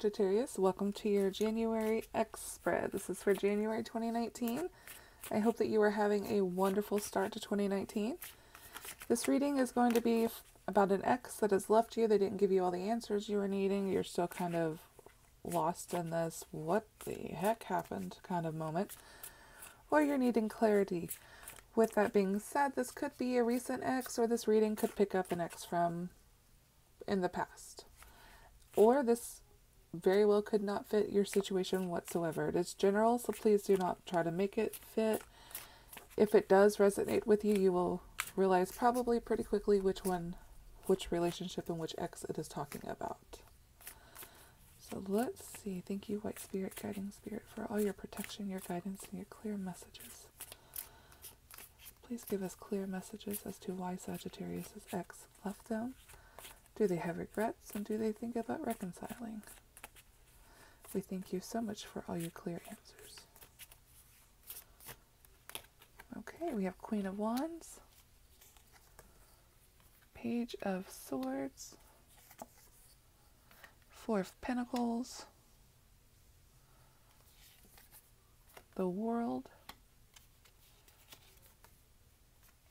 Sagittarius. Welcome to your January X spread. This is for January 2019. I hope that you are having a wonderful start to 2019. This reading is going to be about an ex that has left you. They didn't give you all the answers you were needing. You're still kind of lost in this what the heck happened kind of moment. Or you're needing clarity. With that being said, this could be a recent ex, or this reading could pick up an ex from in the past. Or this very well could not fit your situation whatsoever. It is general, so please do not try to make it fit. If it does resonate with you, you will realize probably pretty quickly which relationship and which ex it is talking about. So let's see. Thank you, White Spirit, Guiding Spirit, for all your protection, your guidance, and your clear messages. Please give us clear messages as to why Sagittarius' ex left them. Do they have regrets, and do they think about reconciling? We thank you so much for all your clear answers. Okay, we have Queen of Wands, Page of Swords, Four of Pentacles, the World,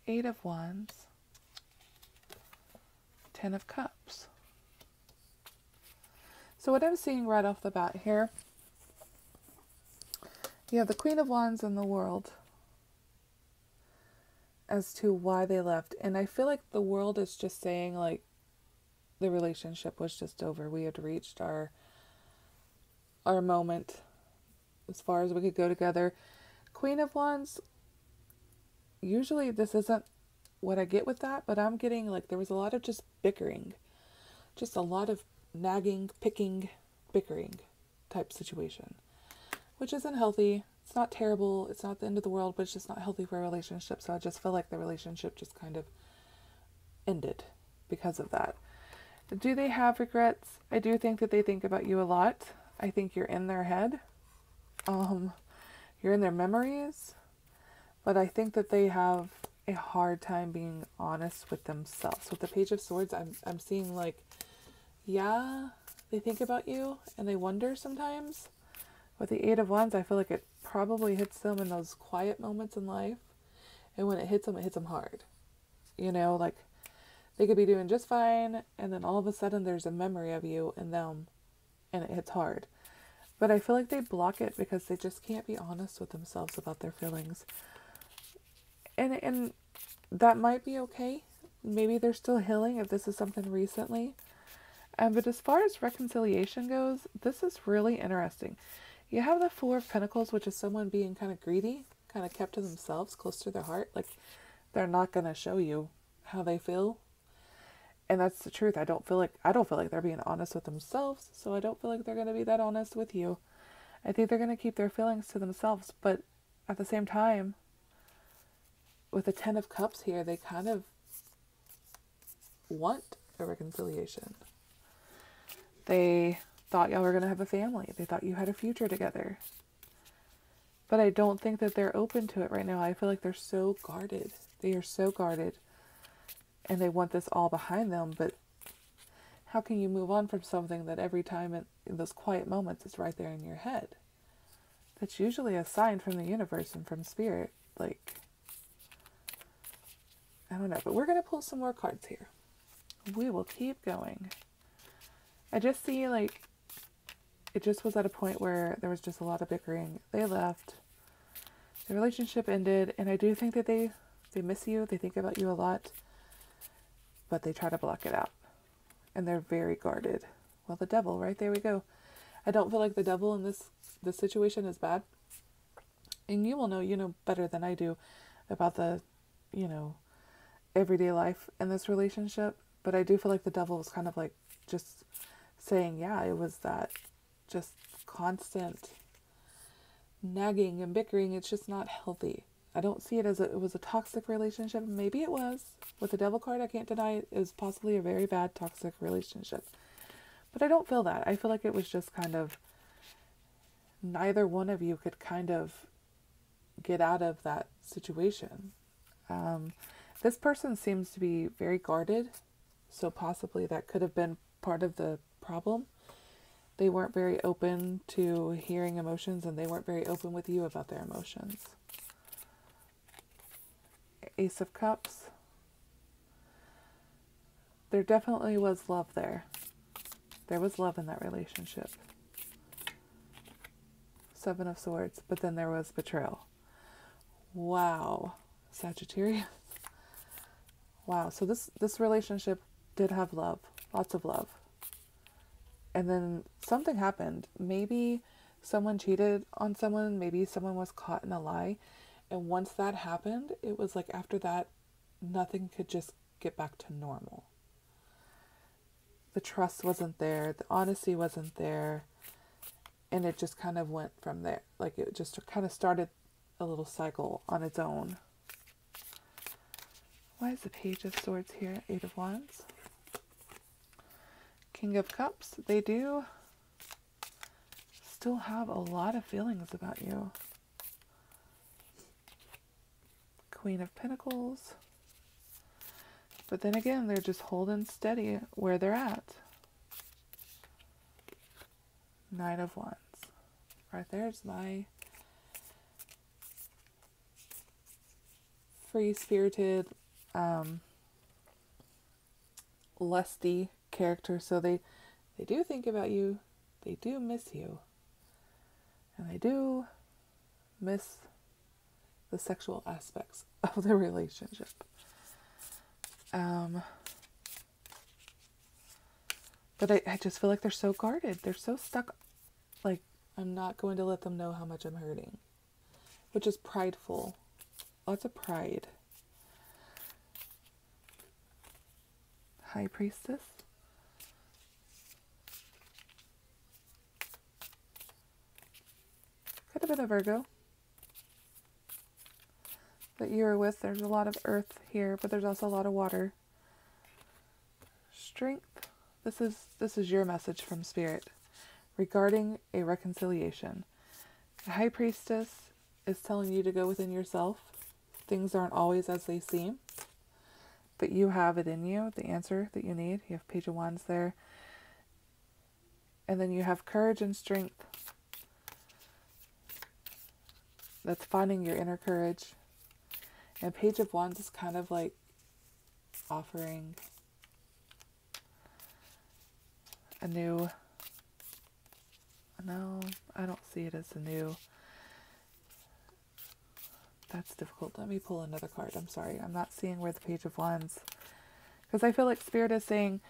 Eight of Wands, Ten of Cups. So what I'm seeing right off the bat here, you have the Queen of Wands and the World as to why they left. And I feel like the World is just saying, like, the relationship was just over. We had reached our moment as far as we could go together. Queen of Wands, usually this isn't what I get with that, but I'm getting like there was a lot of just bickering. Just a lot of nagging, picking, bickering type situation. Which isn't healthy. It's not terrible. It's not the end of the world, but it's just not healthy for a relationship. So I just feel like the relationship just kind of ended because of that. Do they have regrets? I do think that they think about you a lot. I think you're in their head. You're in their memories. But I think that they have a hard time being honest with themselves. With the Page of Swords, I'm seeing like, yeah, they think about you and they wonder sometimes. With the Eight of Wands, I feel like it probably hits them in those quiet moments in life. And when it hits them hard. You know, like they could be doing just fine, and then all of a sudden there's a memory of you and them, and it hits hard. But I feel like they block it because they just can't be honest with themselves about their feelings. And that might be okay. Maybe they're still healing if this is something recently. But as far as reconciliation goes, this is really interesting. You have the Four of Pentacles, which is someone being kind of greedy, kind of kept to themselves, close to their heart. Like, they're not going to show you how they feel. And that's the truth. I don't feel like they're being honest with themselves, so I don't feel like they're going to be that honest with you. I think they're going to keep their feelings to themselves, but at the same time, with the Ten of Cups here, they kind of want a reconciliation. They thought y'all were going to have a family. They thought you had a future together. But I don't think that they're open to it right now. I feel like they're so guarded. They are so guarded. And they want this all behind them. But how can you move on from something that every time in those quiet moments is right there in your head? That's usually a sign from the universe and from spirit. Like, I don't know, but we're going to pull some more cards here. We will keep going. I just see, like, it just was at a point where there was just a lot of bickering. They left. The relationship ended, and I do think that they miss you. They think about you a lot, but they try to block it out. And they're very guarded. Well, the devil, right? There we go. I don't feel like the devil in this situation is bad. And you will know, you know better than I do about the, everyday life in this relationship, but I do feel like the devil was kind of like just saying, yeah, it was that just constant nagging and bickering. It's just not healthy. I don't see it as it was a toxic relationship. Maybe it was. With the devil card, I can't deny it was possibly a very bad toxic relationship. But I don't feel that. I feel like it was just kind of neither one of you could kind of get out of that situation. This person seems to be very guarded, so possibly that could have been part of the problem. They weren't very open to hearing emotions, and they weren't very open with you about their emotions. Ace of Cups. There definitely was love there. There was love in that relationship. Seven of Swords, but then there was betrayal. Wow, Sagittarius. Wow, so this relationship did have love, lots of love. And then something happened. Maybe someone cheated on someone, maybe someone was caught in a lie. And once that happened, it was like after that, nothing could just get back to normal. The trust wasn't there, the honesty wasn't there, and it just kind of went from there. Like it just kind of started a little cycle on its own. Why is the Page of Swords here? Eight of Wands. King of Cups. They do still have a lot of feelings about you. Queen of Pentacles. But then again, they're just holding steady where they're at. Nine of Wands. Right there's my free-spirited, lusty character. So they do think about you. They do miss you. And they do miss the sexual aspects of the relationship. But I just feel like they're so guarded. They're so stuck. Like, I'm not going to let them know how much I'm hurting. Which is prideful. Lots of pride. High Priestess. Could have been a Virgo that you were with. There's a lot of earth here, but there's also a lot of water. Strength. This is your message from Spirit regarding a reconciliation. The High Priestess is telling you to go within yourself. Things aren't always as they seem, but you have it in you, the answer that you need. You have Page of Wands there. And then you have courage and strength. That's finding your inner courage. And Page of Wands is kind of like offering a new... No, I don't see it as a new... That's difficult. Let me pull another card. I'm sorry. I'm not seeing where the Page of Wands... Because I feel like Spirit is saying...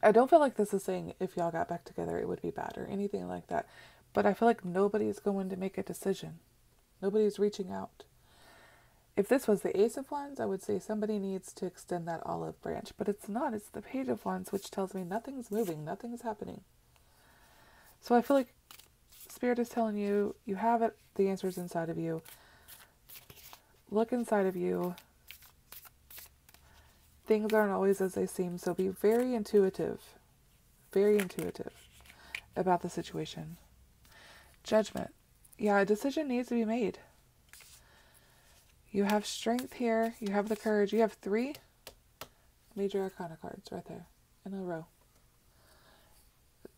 I don't feel like this is saying if y'all got back together it would be bad or anything like that. But I feel like nobody's going to make a decision. Nobody's reaching out. If this was the Ace of Wands, I would say somebody needs to extend that olive branch. But it's not. It's the Page of Wands, which tells me nothing's moving. Nothing's happening. So I feel like Spirit is telling you, you have it. The answer's inside of you. Look inside of you. Things aren't always as they seem. So be very intuitive about the situation. Judgment. Yeah, a decision needs to be made. You have strength here. You have the courage. You have 3 major arcana cards right there in a row.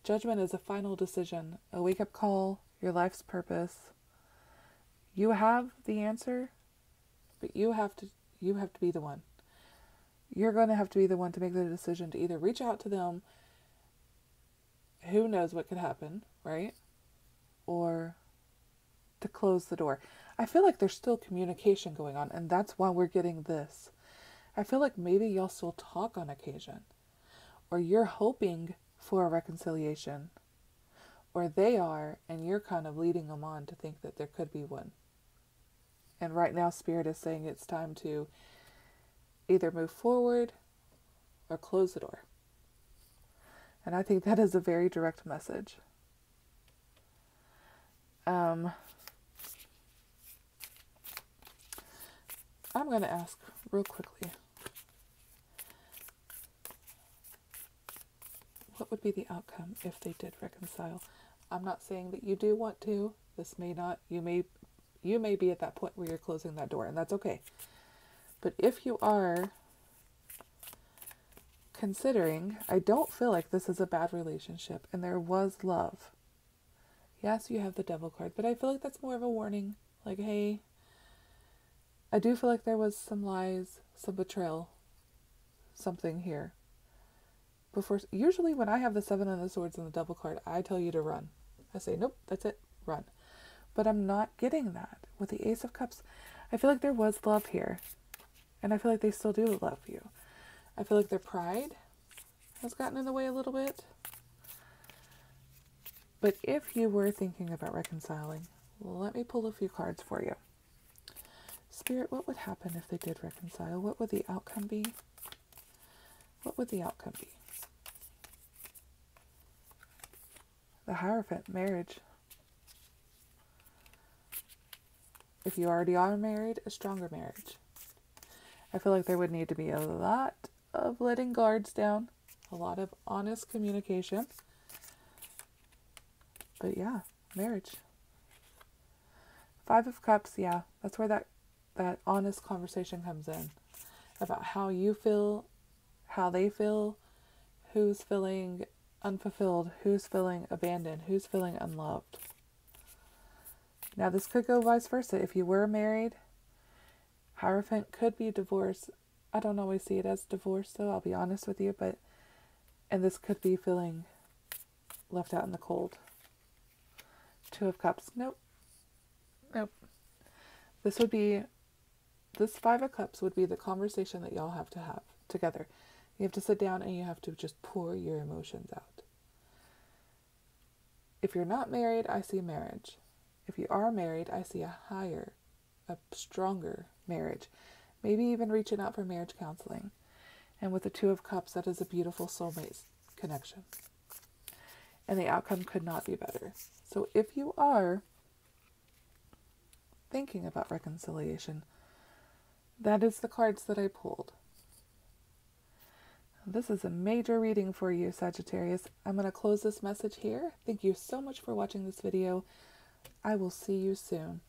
Judgment is a final decision, a wake-up call, your life's purpose. You have the answer, but you have to be the one. You're going to have to be the one to make the decision to either reach out to them. Who knows what could happen, right? Or to close the door. I feel like there's still communication going on, and that's why we're getting this. I feel like maybe y'all still talk on occasion, or you're hoping for a reconciliation, or they are, and you're kind of leading them on to think that there could be one. And right now, Spirit is saying it's time to either move forward or close the door. And I think that is a very direct message. I'm going to ask real quickly, what would be the outcome if they did reconcile? I'm not saying that you do want to. This may not. You may be at that point where you're closing that door, and that's okay. But if you are considering I don't feel like this is a bad relationship and there was love. Yes, you have the Devil card, but I feel like that's more of a warning. Like, hey, I do feel like there was some lies, some betrayal, something here. Usually when I have the Seven of the Swords and the Devil card, I tell you to run. I say, nope, that's it, run. But I'm not getting that. With the Ace of Cups, I feel like there was love here. And I feel like they still do love you. I feel like their pride has gotten in the way a little bit. But if you were thinking about reconciling, let me pull a few cards for you. Spirit, what would happen if they did reconcile? What would the outcome be? What would the outcome be? The Hierophant, marriage. If you already are married, a stronger marriage. I feel like there would need to be a lot of letting guards down, a lot of honest communication. But yeah, marriage. Five of Cups, yeah, that's where that honest conversation comes in. About how you feel, how they feel, who's feeling unfulfilled, who's feeling abandoned, who's feeling unloved. Now this could go vice versa. If you were married, Hierophant could be divorce. I don't always see it as divorce though, I'll be honest with you, and this could be feeling left out in the cold. Two of Cups, nope. This Five of Cups would be the conversation that y'all have to have together. You have to sit down and you have to just pour your emotions out. If you're not married, I see marriage. If you are married, I see a stronger marriage. Maybe even reaching out for marriage counseling. And with the Two of Cups, that is a beautiful soulmate connection. And the outcome could not be better. So if you are thinking about reconciliation, that is the cards that I pulled. This is a major reading for you, Sagittarius. I'm going to close this message here. Thank you so much for watching this video. I will see you soon.